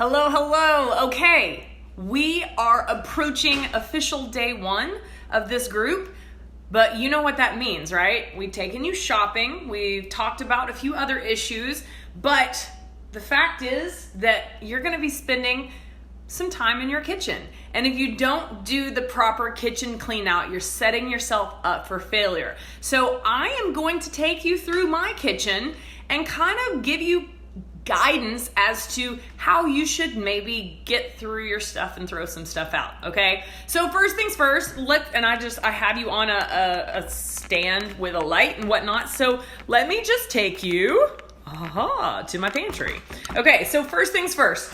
Hello, hello. Okay, we are approaching official day 1 of this group, but you know what that means, right? We've taken you shopping, we've talked about a few other issues, but the fact is that you're going to be spending some time in your kitchen. And if you don't do the proper kitchen clean out, you're setting yourself up for failure. So I am going to take you through my kitchen and kind of give you guidance as to how you should maybe get through your stuff and throw some stuff out, okay? So first things first, I have you on a stand with a light and whatnot, so let me just take you to my pantry. Okay, so first things first,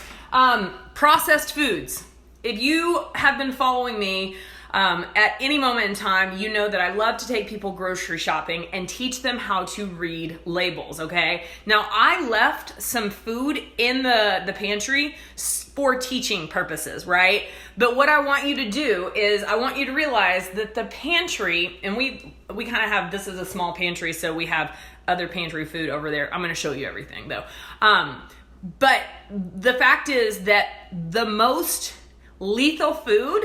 processed foods. If you have been following me at any moment in time, you know that I love to take people grocery shopping and teach them how to read labels, okay? Now, I left some food in the pantry for teaching purposes, right? But what I want you to do is I want you to realize that the pantry, and we kind of have, this is a small pantry, so we have other pantry food over there. I'm going to show you everything, though. But the fact is that the most lethal food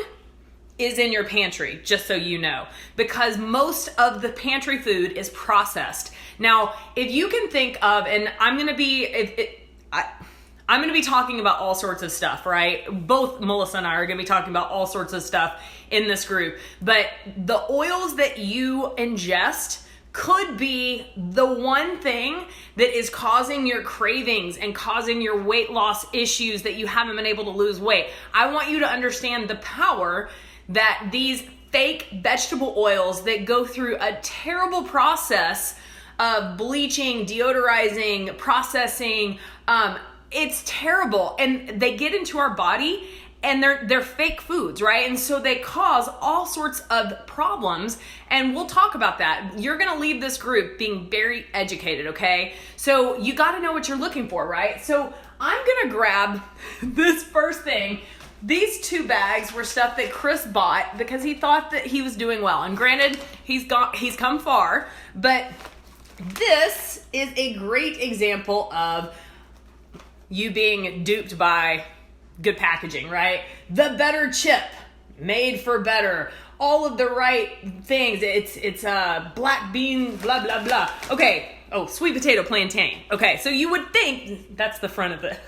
is in your pantry, just so you know, because most of the pantry food is processed. Now, if you can think of, and I'm going to be talking about all sorts of stuff, right? Both Melissa and I are going to be talking about all sorts of stuff in this group, but the oils that you ingest could be the one thing that is causing your cravings and causing your weight loss issues that you haven't been able to lose weight. I want you to understand the power that these fake vegetable oils that go through a terrible process of bleaching, deodorizing, processing, it's terrible. And they get into our body and they're fake foods, right? And so they cause all sorts of problems, and we'll talk about that. You're gonna leave this group being very educated, okay? So you gotta know what you're looking for, right? So I'm gonna grab this first thing. These 2 bags were stuff that Chris bought because he thought that he was doing well. And granted, he's come far, but this is a great example of you being duped by good packaging, right? The better chip, made for better, all of the right things. It's black bean, blah, blah, blah. Okay. Oh, sweet potato plantain. Okay. So you would think that's the front of it.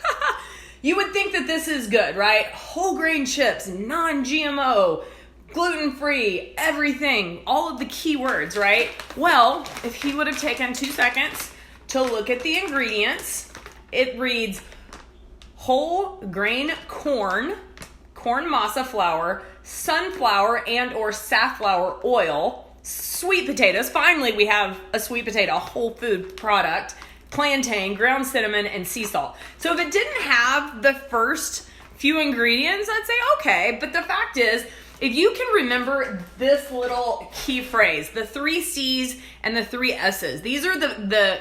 You would think that this is good, right? Whole grain chips, non-GMO, gluten-free, everything, all of the keywords, right? Well, if he would have taken 2 seconds to look at the ingredients, it reads whole grain corn masa flour, sunflower and or safflower oil, sweet potatoes. Finally, we have a sweet potato, a whole food product, plantain, ground cinnamon, and sea salt. So if it didn't have the first few ingredients, I'd say okay. But the fact is, if you can remember this little key phrase, the 3 C's and the 3 S's, these are the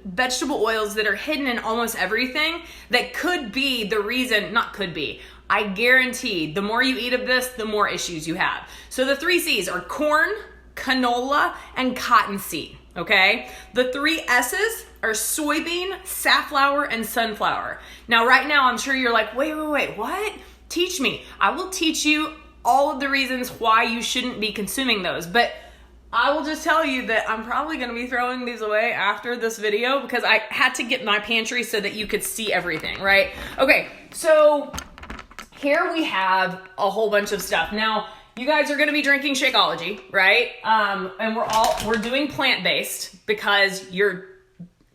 vegetable oils that are hidden in almost everything that could be the reason, not could be, I guarantee the more you eat of this, the more issues you have. So the 3 C's are corn, canola, and cottonseed, okay? The 3 S's are soybean, safflower, and sunflower. Now, right now, I'm sure you're like, wait, what? Teach me. I will teach you all of the reasons why you shouldn't be consuming those. But I will just tell you that I'm probably going to be throwing these away after this video because I had to get my pantry so that you could see everything, right? Okay, so here we have a whole bunch of stuff. Now, you guys are going to be drinking Shakeology, right? And we're doing plant-based because you're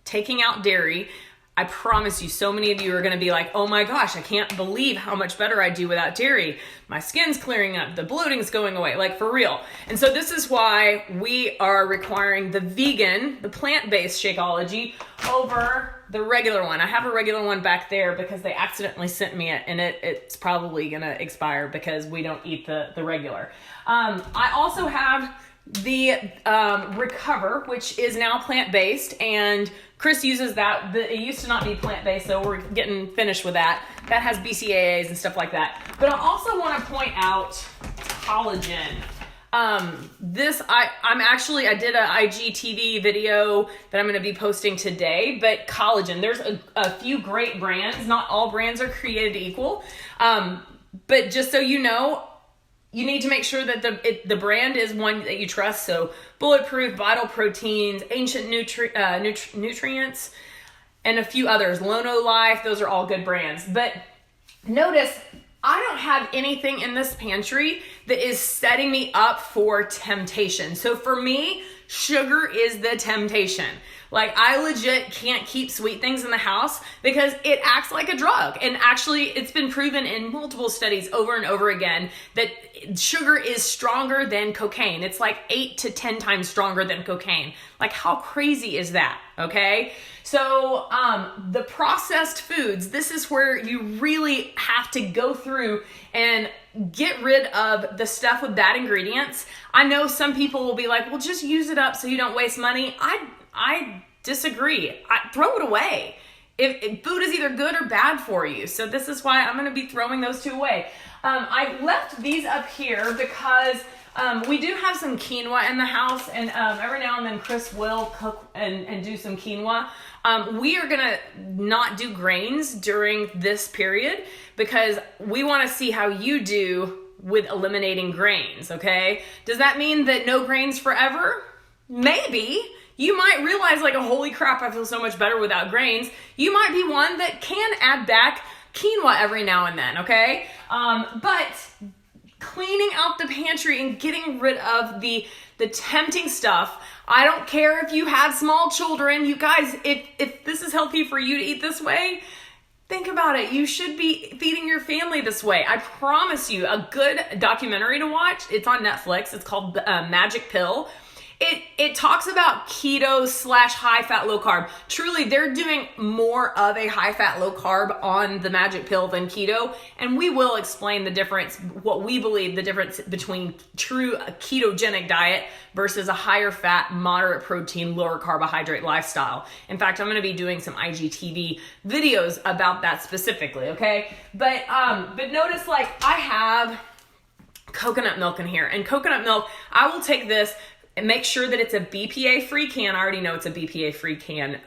taking out dairy. I promise you, so many of you are going to be like, oh my gosh, I can't believe how much better I do without dairy. My skin's clearing up, the bloating's going away, like for real. And so this is why we are requiring the vegan, the plant-based Shakeology over the regular one. I have a regular one back there because they accidentally sent me it, and it's probably going to expire because we don't eat the regular. I also have the Recover, which is now plant-based, and Chris uses that. It used to not be plant-based, so we're getting finished with that. That has BCAAs and stuff like that. But I also want to point out collagen. I did a IGTV video that I'm going to be posting today, but collagen, there's a few great brands. Not all brands are created equal. But just so you know, you need to make sure that the brand is one that you trust. So Bulletproof, Vital Proteins, Ancient Nutrients, and a few others. Lono Life, those are all good brands. But notice, I don't have anything in this pantry that is setting me up for temptation. So for me, sugar is the temptation. Like, I legit can't keep sweet things in the house because it acts like a drug. And actually, it's been proven in multiple studies over and over again that sugar is stronger than cocaine. It's like 8 to 10 times stronger than cocaine. Like, how crazy is that? Okay. So, the processed foods, this is where you really have to go through and get rid of the stuff with bad ingredients. I know some people will be like, well, just use it up so you don't waste money. I disagree. Throw it away. If food is either good or bad for you. So this is why I'm going to be throwing those two away. I left these up here because we do have some quinoa in the house, and every now and then Chris will cook and do some quinoa. We are going to not do grains during this period because we want to see how you do with eliminating grains, okay? Does that mean that no grains forever? Maybe. You might realize, like, holy crap, I feel so much better without grains. You might be one that can add back quinoa every now and then, okay? But cleaning out the pantry and getting rid of the tempting stuff. I don't care if you have small children. You guys, if this is healthy for you to eat this way, think about it. You should be feeding your family this way. I promise you, a good documentary to watch. It's on Netflix. It's called Magic Pill. It talks about keto / high fat, low carb. Truly, they're doing more of a high fat, low carb on the Magic Pill than keto. And we will explain the difference, what we believe the difference between true ketogenic diet versus a higher fat, moderate protein, lower carbohydrate lifestyle. In fact, I'm going to be doing some IGTV videos about that specifically. Okay. But notice, like, I have coconut milk in here, and coconut milk, I will take this and make sure that it's a BPA-free can. I already know it's a BPA-free can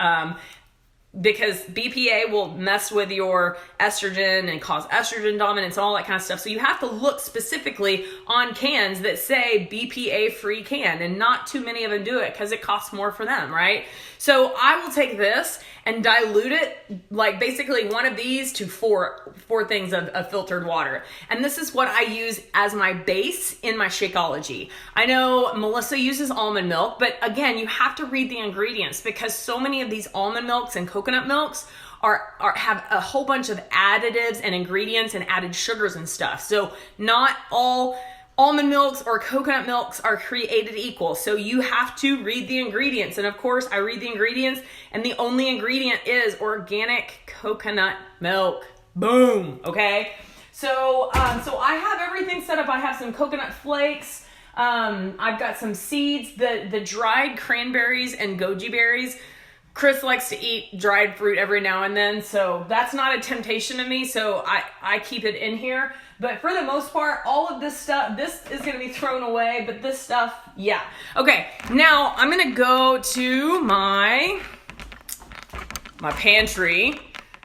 because BPA will mess with your estrogen and cause estrogen dominance and all that kind of stuff. So you have to look specifically on cans that say BPA-free can, and not too many of them do it because it costs more for them, right? So I will take this and dilute it, like basically one of these to four things of filtered water. And this is what I use as my base in my Shakeology. I know Melissa uses almond milk, but again, you have to read the ingredients because so many of these almond milks and coconut milks have a whole bunch of additives and ingredients and added sugars and stuff. So not all almond milks or coconut milks are created equal. So you have to read the ingredients. And of course, I read the ingredients, and the only ingredient is organic coconut milk. Boom. Okay. So I have everything set up. I have some coconut flakes. I've got some seeds, the dried cranberries and goji berries. Chris likes to eat dried fruit every now and then, so that's not a temptation to me, so I keep it in here. But for the most part, all of this stuff, this is going to be thrown away, but this stuff, yeah. Okay, now I'm going to go to my pantry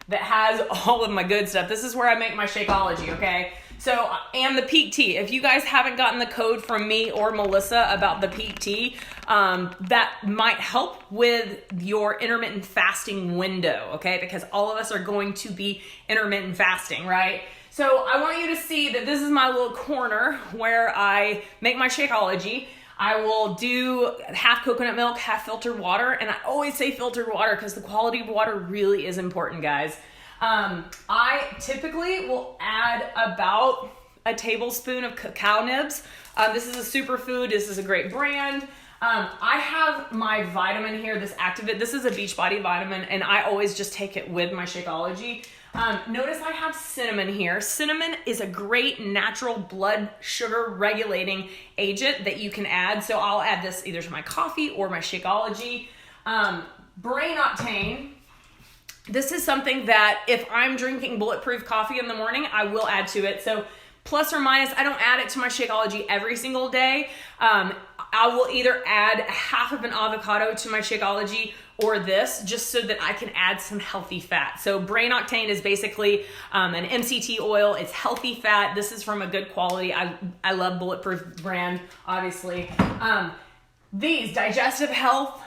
that has all of my good stuff. This is where I make my Shakeology, okay? So, and the Peak Tea. If you guys haven't gotten the code from me or Melissa about the Peak Tea, that might help with your intermittent fasting window, okay? Because all of us are going to be intermittent fasting, right? So I want you to see that this is my little corner where I make my Shakeology. I will do half coconut milk, half filtered water, and I always say filtered water because the quality of water really is important, guys. I typically will add about a tablespoon of cacao nibs. This is a superfood. This is a great brand. I have my vitamin here, this Activit. This is a Beachbody vitamin, and I always just take it with my Shakeology. Notice I have cinnamon here. Cinnamon is a great natural blood sugar regulating agent that you can add. So I'll add this either to my coffee or my Shakeology. Brain Octane. This is something that if I'm drinking bulletproof coffee in the morning, I will add to it. So plus or minus. I don't add it to my Shakeology every single day. I will either add half of an avocado to my Shakeology or this, just so that I can add some healthy fat. So Brain Octane is basically an MCT oil. It's healthy fat. This is from a good quality. I love Bulletproof brand, obviously. These Digestive Health,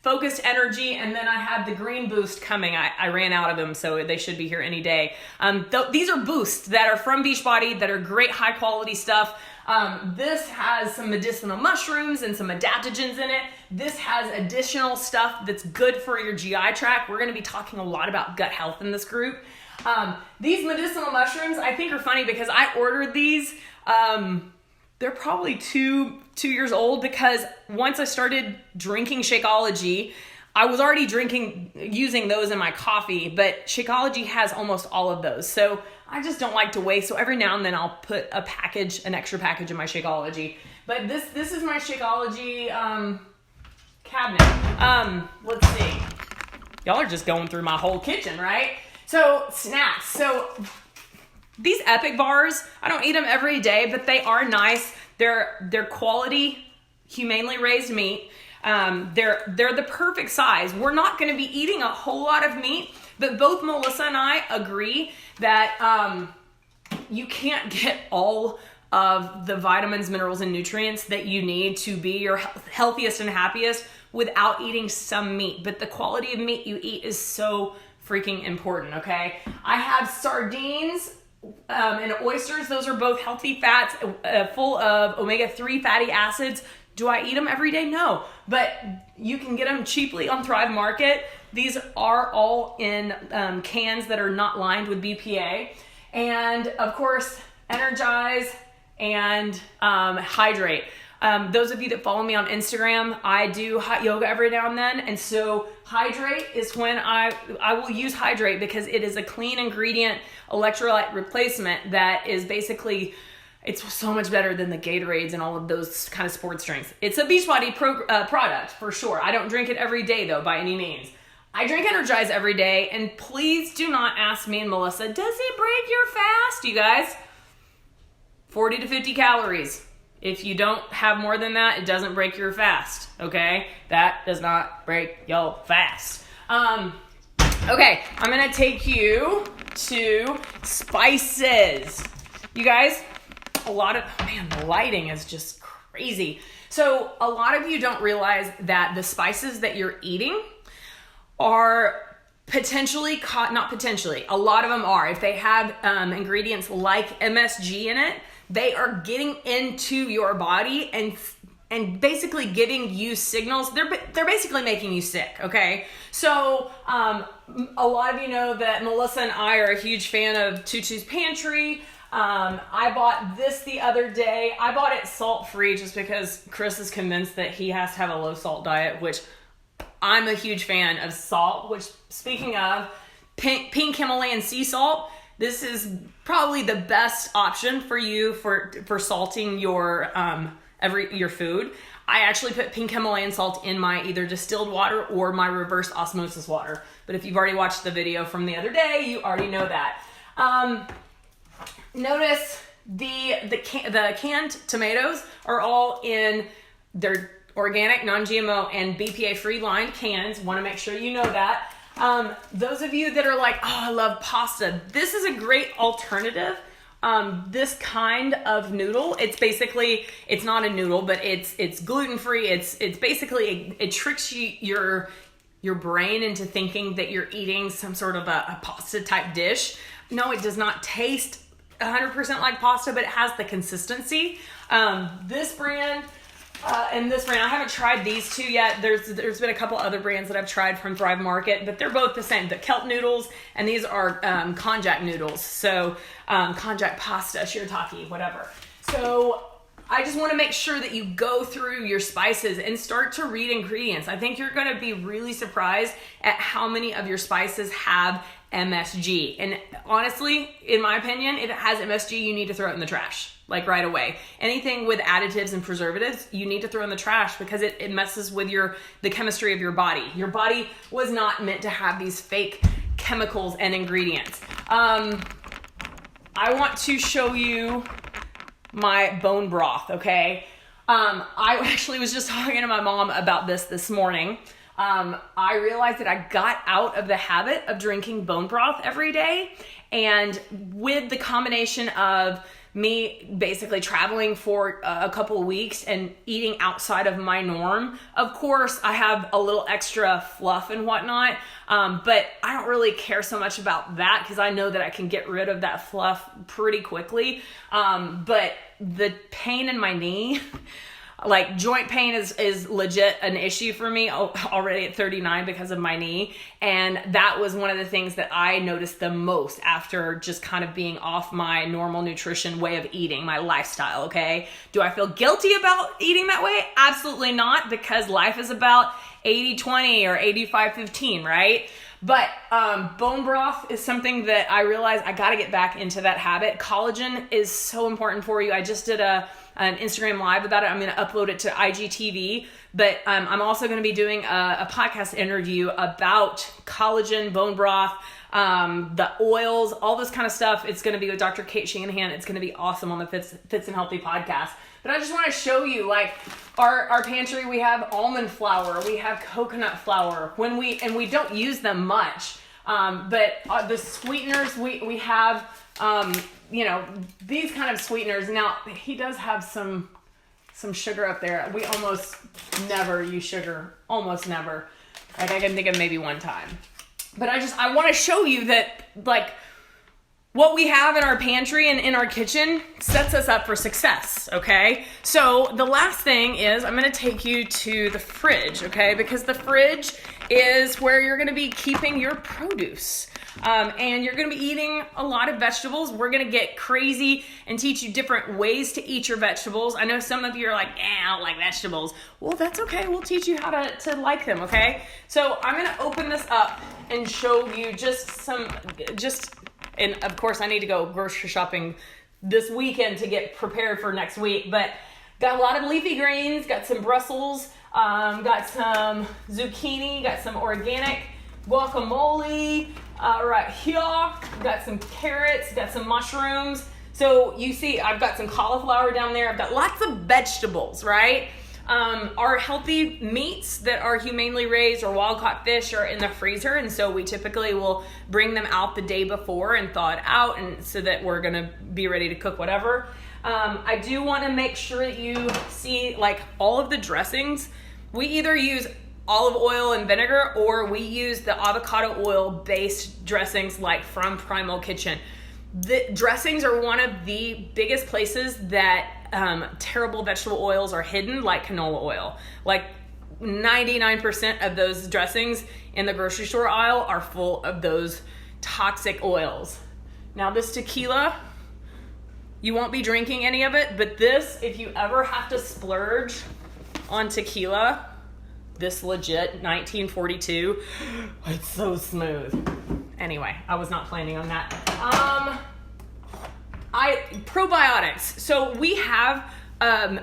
Focused Energy, and then I have the Green Boost coming. I ran out of them, so they should be here any day. These are boosts that are from Beachbody that are great, high quality stuff. This has some medicinal mushrooms and some adaptogens in it. This has additional stuff that's good for your GI tract. We're going to be talking a lot about gut health in this group. These medicinal mushrooms, I think, are funny because I ordered these. They're probably two years old, because once I started drinking Shakeology, I was already using those in my coffee, but Shakeology has almost all of those. So I just don't like to waste. So every now and then I'll put an extra package in my Shakeology. But this is my Shakeology cabinet. Let's see. Y'all are just going through my whole kitchen, right? So snacks. So these Epic bars, I don't eat them every day, but they are nice. They're quality, humanely raised meat. They're the perfect size. We're not going to be eating a whole lot of meat, but both Melissa and I agree that you can't get all of the vitamins, minerals, and nutrients that you need to be your healthiest and happiest without eating some meat. But the quality of meat you eat is so freaking important, okay? I have sardines and oysters. Those are both healthy fats, full of omega-3 fatty acids. Do I eat them every day? No, but you can get them cheaply on Thrive Market. These are all in cans that are not lined with BPA. And of course, Energize and Hydrate. Those of you that follow me on Instagram, I do hot yoga every now and then. And so Hydrate is when I will use Hydrate, because it is a clean ingredient electrolyte replacement that is basically, it's so much better than the Gatorades and all of those kind of sports drinks. It's a Beachbody product for sure. I don't drink it every day though, by any means. I drink Energize every day, and please do not ask me and Melissa, does it break your fast, you guys? 40 to 50 calories. If you don't have more than that, it doesn't break your fast, okay? That does not break your fast. Okay, I'm gonna take you to spices. You guys, the lighting is just crazy. So a lot of you don't realize that the spices that you're eating are potentially not potentially, a lot of them are. If they have ingredients like MSG in it, they are getting into your body and basically giving you signals. They're basically making you sick, okay? So a lot of you know that Melissa and I are a huge fan of Tutu's Pantry. I bought this the other day. I bought it salt-free just because Chris is convinced that he has to have a low-salt diet, which I'm a huge fan of salt, which, speaking of, pink Himalayan sea salt, this is probably the best option for you for salting your food. I actually put pink Himalayan salt in my either distilled water or my reverse osmosis water. But if you've already watched the video from the other day, you already know that. Notice the canned tomatoes are all in their organic, non-GMO, and BPA-free lined cans. Want to make sure you know that. Those of you that are like, oh, I love pasta, this is a great alternative. This kind of noodle, it's not a noodle, but it's gluten-free. It's basically, it tricks your brain into thinking that you're eating some sort of a pasta type dish. No, it does not taste 100% like pasta, but it has the consistency. This brand and this brand, I haven't tried these two yet. There's been a couple other brands that I've tried from Thrive Market, but they're both the same. The kelp noodles, and these are konjac noodles. So konjac pasta, shirataki, whatever. So I just want to make sure that you go through your spices and start to read ingredients. I think you're going to be really surprised at how many of your spices have MSG. And honestly, in my opinion, if it has MSG, you need to throw it in the trash, like right away. Anything with additives and preservatives, you need to throw in the trash because it messes with the chemistry of your body. Your body was not meant to have these fake chemicals and ingredients. I I want to show you my bone broth, okay? I actually was just talking to my mom about this morning. I realized that I got out of the habit of drinking bone broth every day, and with the combination of me basically traveling for a couple of weeks and eating outside of my norm, of course I have a little extra fluff and whatnot, but I don't really care so much about that because I know that I can get rid of that fluff pretty quickly. But the pain in my knee, like joint pain is legit an issue for me already at 39 because of my knee. And that was one of the things that I noticed the most after just kind of being off my normal nutrition way of eating, my lifestyle, okay? Do I feel guilty about eating that way? Absolutely not, because life is about 80-20 or 85-15, right? But bone broth is something that I realized I got to get back into that habit. Collagen is so important for you. I just did an Instagram live about it. I'm going to upload it to IGTV, but I'm also going to be doing a podcast interview about collagen, bone broth, the oils, all this kind of stuff. It's going to be with Dr. Kate Shanahan. It's going to be awesome on the Fits and Healthy podcast. But I just want to show you, like, our pantry, we have almond flour, we have coconut flour, and we don't use them much. But the sweeteners, we have, these kind of sweeteners. Now, he does have some sugar up there. We almost never use sugar, almost never. Like, I can think of maybe one time. But I want to show you that, like, what we have in our pantry and in our kitchen sets us up for success, okay? So the last thing is I'm going to take you to the fridge, okay? Because the fridge is where you're going to be keeping your produce. And you're going to be eating a lot of vegetables. We're going to get crazy and teach you different ways to eat your vegetables. I know some of you are like, I don't like vegetables. Well, that's okay. We'll teach you how to like them, okay? So I'm going to open this up and show you and of course I need to go grocery shopping this weekend to get prepared for next week, but got a lot of leafy greens, got some Brussels, got some zucchini, got some organic guacamole, right here, got some carrots, got some mushrooms. So you see, I've got some cauliflower down there. I've got lots of vegetables, right? Our healthy meats that are humanely raised or wild-caught fish are in the freezer, and so we typically will bring them out the day before and thaw it out, and so that we're gonna be ready to cook whatever. I do want to make sure that you see, like, all of the dressings. We either use olive oil and vinegar, or we use the avocado oil-based dressings, like from Primal Kitchen. The dressings are one of the biggest places that terrible vegetable oils are hidden, like canola oil. Like 99% of those dressings in the grocery store aisle are full of those toxic oils. Now this tequila, you won't be drinking any of it, but this, if you ever have to splurge on tequila, this legit 1942, it's so smooth. Anyway, I was not planning on that. Probiotics. So we have a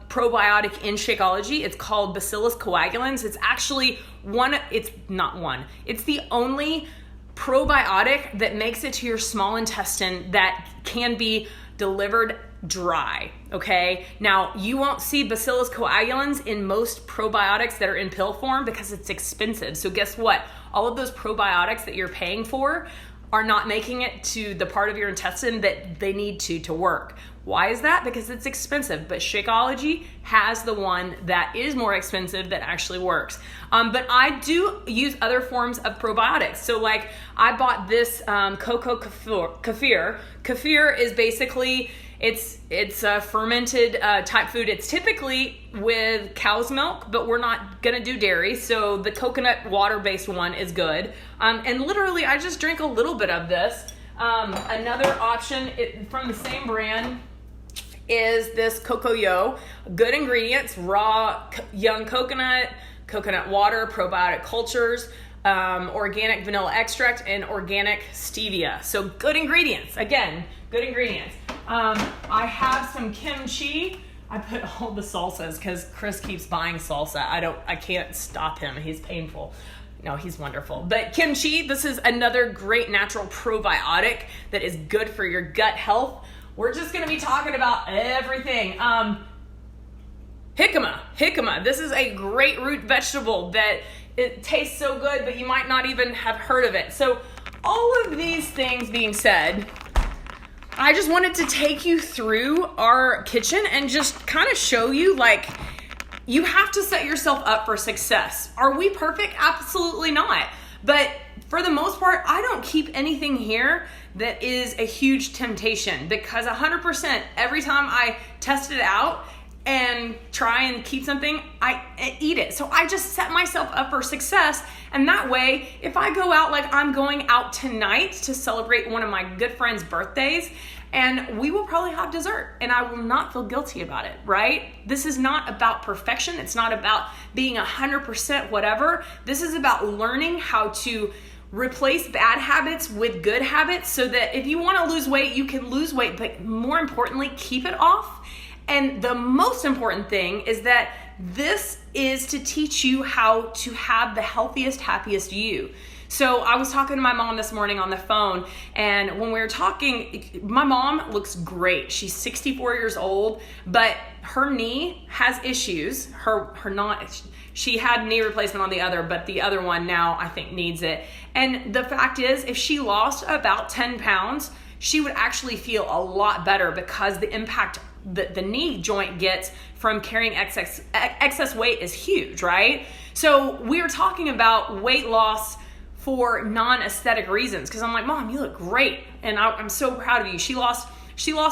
probiotic in Shakeology. It's called Bacillus coagulans. It's actually it's the only probiotic that makes it to your small intestine that can be delivered dry, okay? Now, you won't see Bacillus coagulans in most probiotics that are in pill form because it's expensive. So guess what? All of those probiotics that you're paying for are not making it to the part of your intestine that they need to work. Why is that? Because it's expensive, but Shakeology has the one that is more expensive that actually works. But I do use other forms of probiotics. So like I bought this cocoa kefir. Kefir is basically, it's a fermented type food. It's typically with cow's milk, but we're not gonna do dairy, so the coconut water-based one is good. And literally, I just drink a little bit of this. Another option from the same brand is this Cocoyo. Good ingredients: raw young coconut water, probiotic cultures, organic vanilla extract, and organic stevia. So good ingredients. Again, good ingredients. I have some kimchi. I put all the salsas because Chris keeps buying salsa. I can't stop him. He's painful. No, he's wonderful. But kimchi, this is another great natural probiotic that is good for your gut health. We're just going to be talking about everything. Jicama. This is a great root vegetable that it tastes so good, but you might not even have heard of it. So all of these things being said, I just wanted to take you through our kitchen and just kind of show you, like, you have to set yourself up for success. Are we perfect? Absolutely not. But for the most part, I don't keep anything here that is a huge temptation, because 100% every time I test it out and try and keep something, I eat it. So I just set myself up for success. And that way, if I go out, like I'm going out tonight to celebrate one of my good friends' birthdays, and we will probably have dessert, and I will not feel guilty about it, right? This is not about perfection. It's not about being 100% whatever. This is about learning how to replace bad habits with good habits, so that if you want to lose weight, you can lose weight, but more importantly, keep it off. And the most important thing is that this is to teach you how to have the healthiest, happiest you. So I was talking to my mom this morning on the phone, and when we were talking, my mom looks great. She's 64 years old, but her knee has issues. She had knee replacement on the other, but the other one now I think needs it. And the fact is, if she lost about 10 pounds, she would actually feel a lot better, because the impact the knee joint gets from carrying excess weight is huge, right? So we were talking about weight loss for non-aesthetic reasons, because I'm like, Mom, you look great, and I'm so proud of you. She lost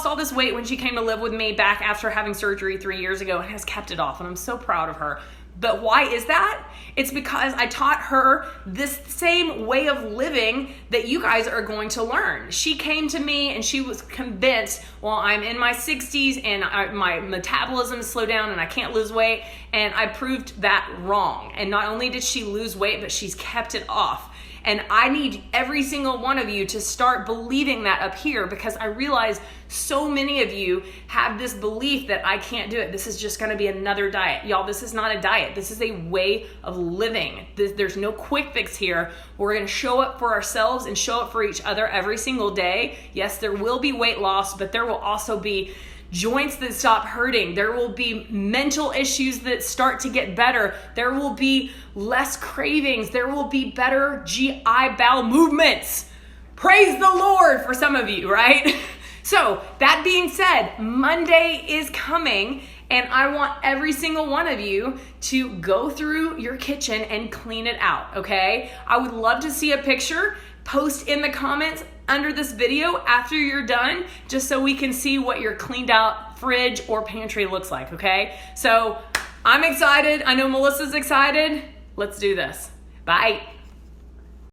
all this weight when she came to live with me back after having surgery 3 years ago, and has kept it off, and I'm so proud of her. But why is that? It's because I taught her this same way of living that you guys are going to learn. She came to me and she was convinced, well, I'm in my 60s and my metabolism is slowed down and I can't lose weight. And I proved that wrong. And not only did she lose weight, but she's kept it off. And I need every single one of you to start believing that up here, because I realize so many of you have this belief that I can't do it. This is just going to be another diet. Y'all, this is not a diet. This is a way of living. There's no quick fix here. We're going to show up for ourselves and show up for each other every single day. Yes, there will be weight loss, but there will also be joints that stop hurting. There will be mental issues that start to get better. There will be less cravings. There will be better GI bowel movements. Praise the Lord for some of you, right? So that being said, Monday is coming, and I want every single one of you to go through your kitchen and clean it out, okay? I would love to see a picture. Post in the comments under this video after you're done, just so we can see what your cleaned out fridge or pantry looks like, okay? So I'm excited. I know Melissa's excited. Let's do this. Bye.